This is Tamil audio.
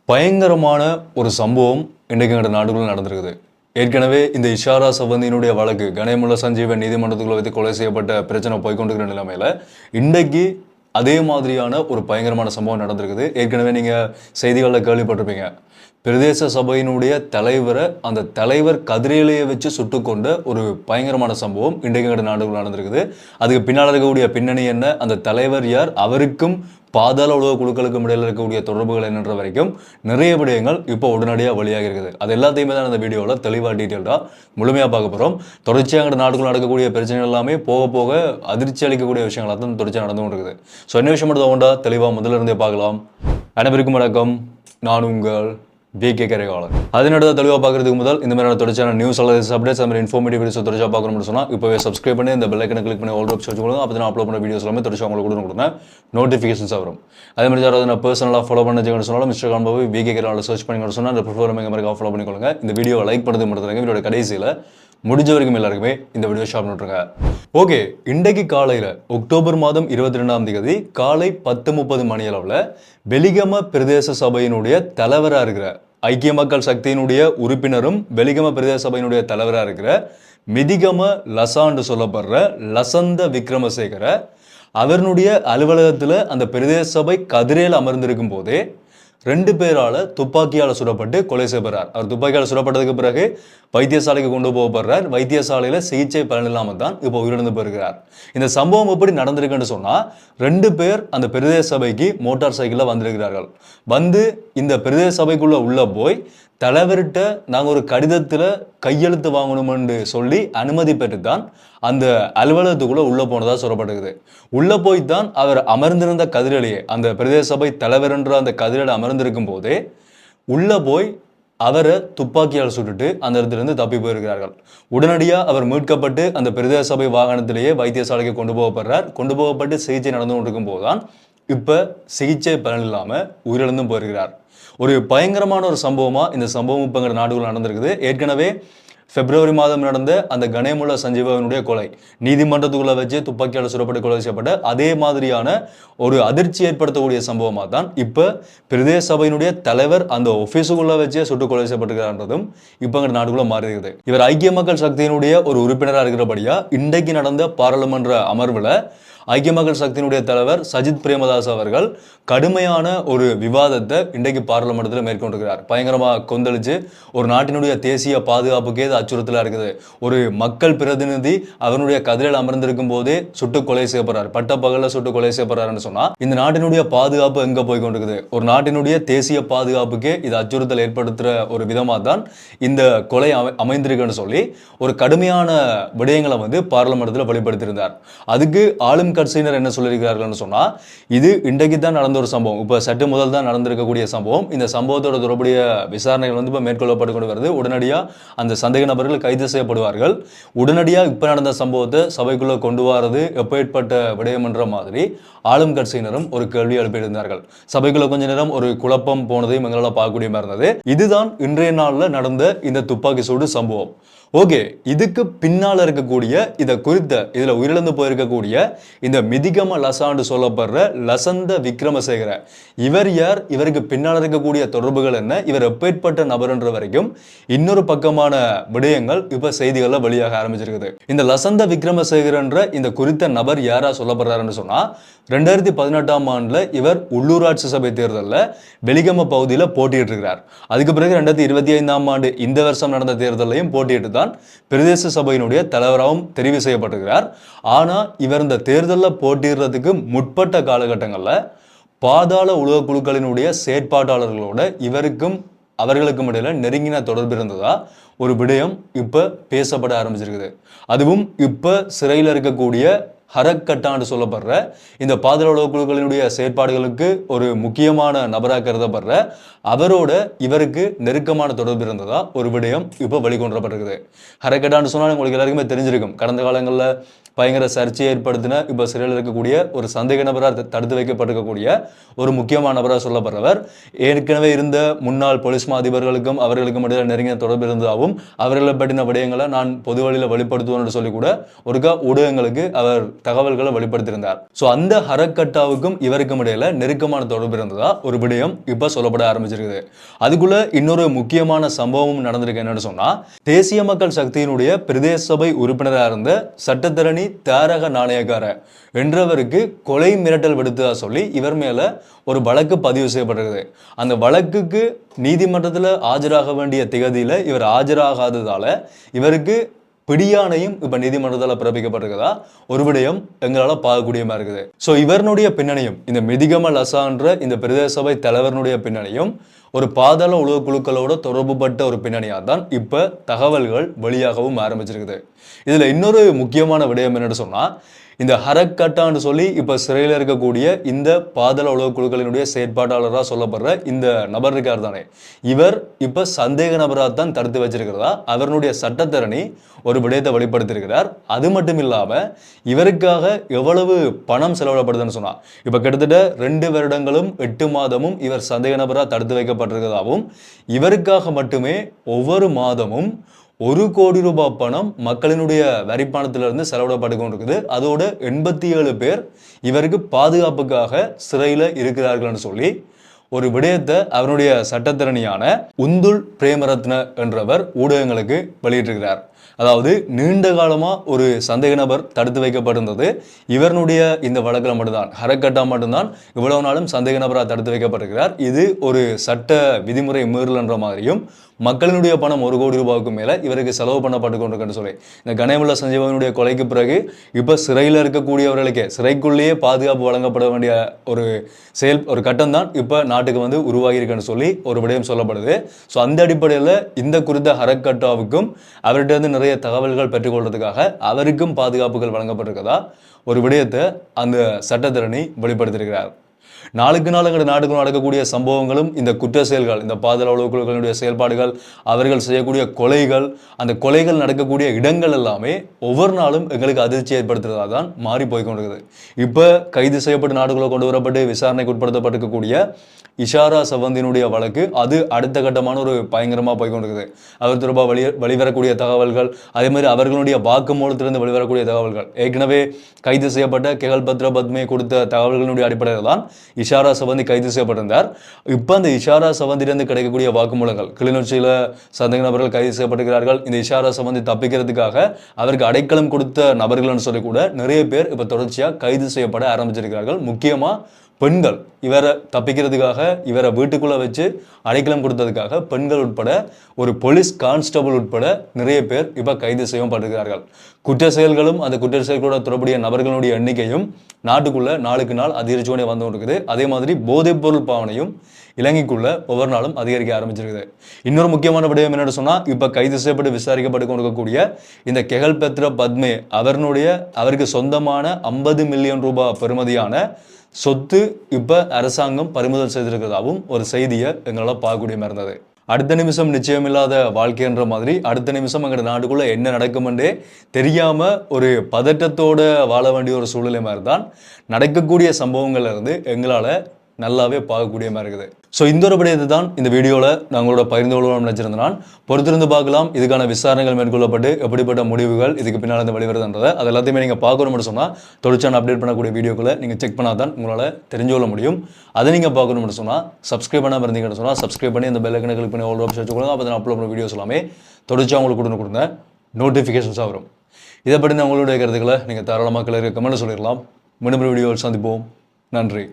பயங்கரமான ஒரு சம்பவம் இன்றைக்கு எங்கள் நாடுகளில் நடந்திருக்குது. ஏற்கனவே இந்த இஷாரா சவந்தியினுடைய வழக்கு கணேமுல்ல சஞ்சீவன் நீதிமன்றத்துக்குள்ள வைத்து கொலை செய்யப்பட்ட பிரச்சனை போய்கொண்டிருக்கிற நிலைமையில இன்றைக்கு அதே மாதிரியான ஒரு பயங்கரமான சம்பவம் நடந்திருக்குது. ஏற்கனவே நீங்கள் செய்திகளில் கேள்விப்பட்டிருப்பீங்க. பிரதேச சபையினுடைய தலைவரை அந்த தலைவர் கதிரையிலேயே வச்சு சுட்டுக்கொண்ட ஒரு பயங்கரமான சம்பவம் இன்றைக்கு எங்கள் நாடுகளில் நடந்திருக்குது. அதுக்கு பின்னால் இருக்கக்கூடிய பின்னணி என்ன, அந்த தலைவர் யார், அவருக்கும் பாதாள உலக குழுக்களுக்கும் இடையில் இருக்கக்கூடிய தொடர்புகள் என்னன்ற வரைக்கும் நிறைய விடயங்கள் இப்போ உடனடியாக வழியாக இருக்குது. அது எல்லாத்தையுமே தான் அந்த வீடியோவில் தெளிவாக டீட்டெயில்டாக முழுமையாக பார்க்க போகிறோம். தொடர்ச்சியாக நாடுகள் நடக்கக்கூடிய பிரச்சனைகள் எல்லாமே போக போக அதிர்ச்சி அளிக்கக்கூடிய விஷயங்களாக தான் தொடர்ச்சியாக நடந்து கொண்டு இருக்குது. ஸோ என்ன விஷயம் மட்டும் ஒன்றா தெளிவாக முதல்ல இருந்தே பார்க்கலாம். அனைவருக்கும் வணக்கம். நான் உங்கள் BK கரைகாலன். அதனோட தெளிவாக பார்க்கறதுக்கு முதல் இந்த மாதிரியான தொடர்ச்சியான நியூஸ் அல்லது அப்டேட்ஸ் அந்த மாதிரி இன்ஃபார்மேட்டிவ் வீடியோஸ் தொடர்ச்சியாக பார்க்கணும்னு சொன்னால் இப்போவே சப்ஸ்கிரைப் பண்ணி இந்த பெல் ஐக்கனை கிளிக் பண்ணி ஆல் ஆப்ஷன் வச்சுக்கோங்க. அப்போ நான் அப்லோட் பண்ண வீடியோஸ் எல்லாமே தொடர்ச்சியாக உங்களுக்கு கொடுங்க நோட்டிஃபிகேஷன்ஸாக வரும். அதே மாதிரி யாராவது நான் பர்சனலாக ஃபாலோ பண்ண சொன்னாலும் Instagram போய் BK கரைகாலன் சர்ச் பண்ணி சொன்னால் அந்த ப்ரிஃபர் மாதிரி ஃபாலோ பண்ணிக்கொள்ளுங்க. இந்த வீடியோ லைக் பண்ணுறது மட்டும் வீடியோட கடைசியில் முடிஞ்ச வரைக்கும் எல்லாருக்குமே இந்த வீடியோ ஷேர் பண்ணிட்டுருங்க. ஓகே, இன்றைக்கு காலையில் அக்டோபர் மாதம் 22ஆம் தேதி காலை 10:30 மணி அளவில் வெலிகம பிரதேச சபையினுடைய தலைவராக இருக்கிற ஐக்கிய மக்கள் சக்தியினுடைய உறுப்பினரும் வெலிகம பிரதேச சபையினுடைய தலைவராக இருக்கிற மிதிகம லசான்னு சொல்லப்படுற லசந்த விக்ரமசேகர அவருடைய அலுவலகத்தில் அந்த பிரதேச சபை கதிரையில் அமர்ந்திருக்கும் போதே 2 பேரால் துப்பாக்கியால் சுடப்பட்டு கொலை செய்யப்படுறார். அவர் துப்பாக்கியால் சுடப்பட்டதுக்கு பிறகு வைத்தியசாலைக்கு கொண்டு போகப்படுறார். வைத்தியசாலையில் சிகிச்சை பலனில்லாமல் தான் இப்போ உயிரிழந்து போயிருக்கிறார். இந்த சம்பவம் எப்படி நடந்திருக்குன்னு சொன்னால் 2 பேர் அந்த பிரதேச சபைக்கு மோட்டார் சைக்கிளில் வந்திருக்கிறார்கள். வந்து இந்த பிரதேச சபைக்குள்ளே உள்ள போய் தலைவர்கிட்ட நாங்கள் ஒரு கடிதத்தில் கையெழுத்து வாங்கணுமென்று சொல்லி அனுமதி பெற்றுத்தான் அந்த அலுவலகத்துக்குள்ளே உள்ளே போனதாக சொல்லப்பட்டிருக்குது. உள்ளே போய்த்தான் அவர் அமர்ந்திருந்த கதிரையிலேயே அந்த பிரதேச சபை தலைவர் என்ற அந்த கதிரையில் அமர்ந்திருக்கும் போதே உள்ளே போய் அவரை துப்பாக்கியால் சுட்டுட்டு அந்த இடத்துலேருந்து தப்பி போயிருக்கிறார்கள். உடனடியாக அவர் மீட்கப்பட்டு அந்த பிரதேச சபை வாகனத்திலேயே வைத்தியசாலைக்கு கொண்டு போகப்படுறார். கொண்டு போகப்பட்டு சிகிச்சை நடந்து கொண்டிருக்கும் போது தான் இப்போ சிகிச்சை பலன் இல்லாமல் உயிரிழந்தும் போயிருக்கிறார். ஒரு பயங்கரமான ஒரு சம்பவமாக இந்த சம்பவம் இப்போ எங்கள் நாடுகள் நடந்திருக்குது. ஏற்கனவே பிப்ரவரி மாதம் நடந்த அந்த கணேமுல்ல சஞ்சீவனுடைய கொலை நீதிமன்றத்துக்குள்ள வச்சு துப்பாக்கியால் சுடப்பட்டு கொலை செய்யப்பட்ட அதே மாதிரியான ஒரு அதிர்ச்சி ஏற்படுத்தக்கூடிய சம்பவமாக தான் இப்போ பிரதேச சபையினுடைய தலைவர் அந்த ஆஃபீஸுக்குள்ள வச்சே சுட்டு கொலை செய்யப்பட்டிருக்கிறான்றதும் இப்போ எங்கள் நாடுக்குள்ள மாறி இருக்குது. இவர் ஐக்கிய மக்கள் சக்தியினுடைய ஒரு உறுப்பினராக இருக்கிறபடியா இன்றைக்கு நடந்த பாராளுமன்ற அமர்வில் ஐக்கிய மக்கள் சக்தியினுடைய தலைவர் சஜித் பிரேமதாஸ் அவர்கள் கடுமையான ஒரு விவாதத்தை இன்றைக்கு பாராளுமன்றத்தில் மேற்கொண்டிருக்கிறார். பயங்கரமாக கொந்தளிச்சு ஒரு நாட்டினுடைய தேசிய பாதுகாப்புக்கே இது அச்சுறுத்தலாக இருக்குது. ஒரு மக்கள் பிரதிநிதி அவனுடைய கதிரையில் அமர்ந்திருக்கும் போதே சுட்டு கொலை செய்யப்படுறார், பட்ட பகலில் சுட்டு கொலை செய்யப்படுறாருன்னு சொன்னால் இந்த நாட்டினுடைய பாதுகாப்பு எங்கே போய் கொண்டிருக்குது? ஒரு நாட்டினுடைய தேசிய பாதுகாப்புக்கே இது அச்சுறுத்தல் ஏற்படுத்துகிற ஒரு விதமாக தான் இந்த கொலை அமைந்திருக்குன்னு சொல்லி ஒரு கடுமையான விடயங்களை வந்து பாராளுமன்றத்தில் வெளிப்படுத்தியிருந்தார். அதுக்கு ஆளும் கட்சியினர் என்ன சொல்லியிருக்கிறார்கள்னு சொன்னால் இது இன்றைக்கு தான் நடந்த ஒரு சம்பவம், இப்போ சற்று முதல் தான் நடந்திருக்கக்கூடிய சம்பவம். இந்த சம்பவத்தோட தொடர்புடைய விசாரணைகள் வந்து இப்போ மேற்கொள்ளப்பட்டு கொண்டு வருது. உடனடியாக அந்த சந்தேக நபர்கள் கைது செய்யப்படுவார்கள். உடனடியாக இப்போ நடந்த சம்பவத்தை சபைக்குள்ளே கொண்டு வரது எப்பேற்பட்ட விடயம் என்ற மாதிரி ஆளும் கட்சியினரும் ஒரு கேள்வி எழுப்பியிருந்தார்கள். சபைக்குள்ள கொஞ்ச நேரம் ஒரு குழப்பம் போனதையும் எங்களால் பார்க்கக்கூடிய மாதிரி இருந்தது. இதுதான் இன்றைய நாளில் நடந்த இந்த துப்பாக்கி சூடு சம்பவம். ஓகே, இதுக்கு பின்னால் இருக்கக்கூடிய இதை குறித்த இதில் உயிரிழந்து போயிருக்கக்கூடிய இந்த மிதிகம லசான்னு சொல்லப்படுற லசந்த விக்ரமசேகர இவர் யார், இவருக்கு பின்னால் இருக்கக்கூடிய தொடர்புகள் என்ன, இவர் எப்பேற்பட்ட நபர்ன்ற வரைக்கும் இன்னொரு பக்கமான விடயங்கள் இப்போ செய்திகளில் வெளியாக ஆரம்பிச்சிருக்குது. இந்த லசந்த விக்ரமசேகரன்ற இந்த குறித்த நபர் யாரா சொல்லப்படுறாருன்னு சொன்னால் 2018ஆம் ஆண்டில் இவர் உள்ளூராட்சி சபை தேர்தலில் வெலிகம பகுதியில் போட்டியிட்டு இருக்கிறார். அதுக்கு பிறகு 2025ஆம் ஆண்டு இந்த வருஷம் நடந்த தேர்தலையும் போட்டியிட்டு தான் பிரதேச சபையினுடைய தலைவராகவும் தெரிவு செய்யப்பட்டிருக்கிறார். ஆனால் இவர் இந்த தேர்தலில் போட்டியிடுறதுக்கு முற்பட்ட காலகட்டங்களில் பாதாள உலக குழுக்களினுடைய செயற்பாட்டாளர்களோட இவருக்கும் அவர்களுக்கும் இடையில நெருங்கின தொடர்பு இருந்ததா ஒரு விடயம் இப்போ பேசப்பட ஆரம்பிச்சிருக்குது. அதுவும் இப்போ சிறையில் இருக்கக்கூடிய ஹரக்கட்டான்னு சொல்லப்படுற இந்த பாதாள உலக குழுக்களினுடைய செயற்பாடுகளுக்கு ஒரு முக்கியமான நபராக கருதப்படுற அவரோட இவருக்கு நெருக்கமான தொடர்பு இருந்ததா ஒரு விடயம் இப்போ வெளிக்கொண்டப்பட்டிருக்குது. ஹரக்கட்டான்னு சொன்னால் உங்களுக்கு எல்லாருக்குமே தெரிஞ்சிருக்கும். கடந்த காலங்களில் பயங்கர சர்ச்சை ஏற்படுத்தின இப்போ சிறையில் இருக்கக்கூடிய ஒரு சந்தேக நபராக தடுத்து வைக்கப்பட்டிருக்கக்கூடிய ஒரு முக்கியமான நபராக சொல்லப்படுறவர். ஏற்கனவே இருந்த முன்னாள் போலீஸ் அதிபர்களுக்கும் அவர்களுக்கும் இடையில் நெருங்கிய தொடர்பு இருந்ததாகவும் அவர்களை பற்றின விடயங்களை நான் பொது வழியில் வெளிப்படுத்துவேன் சொல்லி கூட ஒருக்கா ஊடகங்களுக்கு அவர் தகவல்களை வெளிப்படுத்தியிருந்தார். ஸோ அந்த ஹரக்கட்டாவுக்கும் இவருக்கும் இடையில நெருக்கமான தொடர்பு இருந்ததா ஒரு விடயம் இப்ப சொல்லப்பட ஆரம்பிச்சிருக்குது. அதுக்குள்ள இன்னொரு முக்கியமான சம்பவம் நடந்திருக்கு. என்னன்னு சொன்னா, தேசிய மக்கள் சக்தியினுடைய பிரதேச சபை உறுப்பினராக இருந்த சட்டத்தரணி தாரக நாணயக்கார என்றவருக்கு கொலை மிரட்டல் விடுத்ததா சொல்லி இவர் மேல ஒரு வழக்கு பதிவு செய்யப்பட்டிருக்குது. அந்த வழக்குக்கு நீதிமன்றத்தில் ஆஜராக வேண்டிய திகதியில இவர் ஆஜராகாததால இவருக்கு பிடியானையும் இப்ப நீதிமன்றத்தால் பிறப்பிக்கப்பட்டிருக்குதா ஒரு விடயம் எங்களால் பார்க்கக்கூடியமா இருக்குது. ஸோ இவருடைய பின்னணியும் இந்த மிதிகம லசான்ற இந்த பிரதேச சபை தலைவருடைய பின்னணியும் ஒரு பாதாள உலக குழுக்களோட தொடர்புபட்ட ஒரு பின்னணியாக தான் இப்ப தகவல்கள் வெளியாகவும் ஆரம்பிச்சிருக்குது. இதுல இன்னொரு முக்கியமான விடயம் என்னன்னு சொன்னா, இந்த ஹரக்கட்டான்னு சொல்லி இப்ப சிறையில் இருக்கக்கூடிய இந்த பாதாள உலக குழுக்களினுடைய செயற்பாட்டாளராக சொல்லப்படுற இந்த நபர் இருக்கார் தானே, இவர் இப்ப சந்தேக நபராக தான் தடுத்து வச்சிருக்கிறதா அவருடைய சட்டத்தரணி ஒரு விடயத்தை வெளிப்படுத்தியிருக்கிறார். அது மட்டும் இல்லாம இவருக்காக எவ்வளவு பணம் செலவிடப்படுதுன்னு சொன்னா, இப்ப கிட்டத்தட்ட 2 வருடங்களும் 8 மாதமும் இவர் சந்தேக நபராக தடுத்து வைக்கப்பட்டிருக்கிறதாகவும் இவருக்காக மட்டுமே ஒவ்வொரு மாதமும் 1 கோடி ரூபாய் பணம் மக்களினுடைய வரிப்பணத்திலிருந்து செலவிடப்பட்டு கொண்டிருக்குது. அதோட 87 பேர் இவருக்கு பாதுகாப்புக்காக சிறையில் இருக்கிறார்கள்னு சொல்லி ஒரு விடயத்தை அவருடைய சட்டத்திறனியான உந்துல் பிரேமரத்ன என்றவர் ஊடகங்களுக்கு வெளியிட்டிருக்கிறார். அதாவது நீண்ட காலமா ஒரு சந்தேக நபர் தடுத்து வைக்கப்பட்டிருந்தது இவருடைய இந்த வழக்கில் மட்டும்தான், ஹரக்கட்டா மட்டும்தான் இவ்வளவு நாளும் சந்தேக நபராக தடுத்து வைக்கப்பட்டிருக்கிறார். இது ஒரு சட்ட விதிமுறை மீறல் என்ற மாதிரியும் மக்களினுடைய பணம் 1 கோடி ரூபாய்க்கு மேல இவருக்கு செலவு பண்ணப்பட்டு கொண்டிருக்குன்னு சொல்லி இந்த கணேமுல்ல சஞ்சீவனுடைய கொலைக்கு பிறகு இப்ப சிறையில் இருக்கக்கூடியவர்களுக்கே சிறைக்குள்ளேயே பாதுகாப்பு வழங்கப்பட வேண்டிய ஒரு கட்டம் தான் இப்ப நாட்டுக்கு வந்து உருவாகி இருக்குன்னு சொல்லி ஒரு விடயம் சொல்லப்படுது. ஸோ அந்த அடிப்படையில் இந்த குறித்த ஹரக்கட்டாவுக்கும் அவர்கிட்ட இருந்து நிறைய தகவல்கள் பெற்றுக்கொள்றதுக்காக அவருக்கும் பாதுகாப்புகள் வழங்கப்பட்டிருக்கதா ஒரு விடயத்தை அந்த சட்டத்தரணி வெளிப்படுத்தியிருக்கிறார். நாளுக்கு நாள் எங்கள் நாட்டுக்குள் நடக்கக்கூடிய சம்பவங்களும் இந்த குற்ற செயல்கள், இந்த பாதாள உலக குழுக்களுடைய செயல்பாடுகள், அவர்கள் செய்யக்கூடிய கொலைகள், அந்த கொலைகள் நடக்கக்கூடிய இடங்கள் எல்லாமே ஒவ்வொரு நாளும் எங்களுக்கு அதிர்ச்சி ஏற்படுத்துறதா தான் மாறி போய் கொண்டிருக்குது. இப்போ கைது செய்யப்பட்டு நாடுகளை கொண்டு வரப்பட்டு விசாரணைக்கு உட்படுத்தப்பட்டிருக்கக்கூடிய இஷாரா சவந்தினுடைய வழக்கு அது அடுத்த கட்டமான ஒரு பயங்கரமாக போய் கொண்டிருக்குது. அவர் தொடர்பாக வெளிவரக்கூடிய தகவல்கள், அதே மாதிரி அவர்களுடைய வாக்குமூலத்திலிருந்து வெளிவரக்கூடிய தகவல்கள், ஏற்கனவே கைது செய்யப்பட்ட கெகல் பத்ர பத்மே கொடுத்த தகவல்களுடைய அடிப்படையில் தான் இஷாரா சவந்தி கைது செய்யப்பட்டிருந்தார். இப்போ அந்த இஷாரா சவந்திலிருந்து கிடைக்கக்கூடிய வாக்குமூலங்கள், கிளிநொச்சியில் சந்தேக நபர்கள் கைது செய்யப்பட்டிருக்கிறார்கள். இந்த இஷாரா சவந்தி தப்பிக்கிறதுக்காக அவருக்கு அடைக்கலம் கொடுத்த நபர்கள்னு சொல்லி கூட நிறைய பேர் இப்போ தொடர்ச்சியாக கைது செய்யப்பட ஆரம்பிச்சிருக்கிறார்கள். முக்கியமாக பெண்கள் இவரை தப்பிக்கிறதுக்காக இவரை வீட்டுக்குள்ளே வச்சு அடைக்கலம் கொடுத்ததுக்காக பெண்கள் உட்பட ஒரு போலீஸ் கான்ஸ்டபிள் உட்பட நிறைய பேர் இப்போ கைது செய்யப்பட்டிருக்கிறார்கள். குற்ற செயல்களும் அந்த குற்ற செயல்களோட தொடர்புடைய நபர்களுடைய எண்ணிக்கையும் நாட்டுக்குள்ள நாளுக்கு நாள் அதிகரிச்சுக்கொண்டே வந்து கொண்டிருக்குது. அதே மாதிரி போதைப் பொருள் பாவனையும் இலங்கைக்குள்ள ஒவ்வொரு நாளும் அதிகரிக்க ஆரம்பிச்சிருக்குது. இன்னொரு முக்கியமான விடயம் என்னன்னு சொன்னா, இப்ப கைது செய்யப்பட்டு விசாரிக்கப்பட்டு கொண்டிருக்கக்கூடிய இந்த கெகல் பத்ர பத்மே அவருக்கு சொந்தமான 50 மில்லியன் ரூபாய் பெறுமதியான சொத்து இப்ப அரசாங்கம் பறிமுதல் செய்திருக்கிறதாவும் ஒரு செய்தியை எங்களால் பார்க்கக்கூடிய மாதிரி இருந்தது. அடுத்த நிமிஷம் நிச்சயமில்லாத வாழ்க்கைன்ற மாதிரி அடுத்த நிமிஷம் எங்கள் நாட்டுக்குள்ள என்ன நடக்குமென்றே தெரியாம ஒரு பதட்டத்தோட வாழ வேண்டிய ஒரு சூழ்நிலை மாதிரி தான் நடக்கக்கூடிய சம்பவங்கள்ல இருந்து எங்களால் நல்லாவே பார்க்கக்கூடிய மாதிரி இருக்குது. ஸோ இந்த ஒரு விடயத்தை தான் இந்த வீடியோவில் நான் உங்களோட பகிர்ந்து கொள்ளணும்னு நினச்சிருந்தேன். பொறுத்திருந்து பார்க்கலாம் இதுக்கான விசாரணைகள் மேற்கொள்ளப்பட்டு எப்படிப்பட்ட முடிவுகள் இதுக்கு பின்னால் இருந்து வெளிவருதுன்றதை அது எல்லாத்தையுமே நீங்கள் பார்க்கணும்னு சொன்னால் தொடர்ச்சியான அப்டேட் பண்ணக்கூடிய வீடியோக்களை நீங்கள் செக் பண்ணால் தான் உங்களால் தெரிஞ்சு கொள்ள முடியும். அதை நீங்கள் பார்க்கணும்னு சொன்னால் சப்ஸ்கிரைப் பண்ணாமல் இருந்தீங்கன்னு சொன்னால் சப்ஸ்கிரைப் பண்ணி அந்த பெல் ஐக்கனை கிளிக் பண்ணி ஆல் ஆப்ஷன் வச்சுக்கொள்ளுங்க. அப்போ நான் அப்லோட் பண்ண வீடியோஸ் எல்லாமே தொடர்ச்சியாக உங்களுக்கு கொடுங்க நோட்டிஃபிகேஷன்ஸாக வரும். இதை பற்றி உங்களுடைய கருத்துக்களை நீங்கள் தாராளமாக கமெண்ட்டில் சொல்லிடலாம். மீண்டும் வீடியோவில் சந்திப்போம். நன்றி.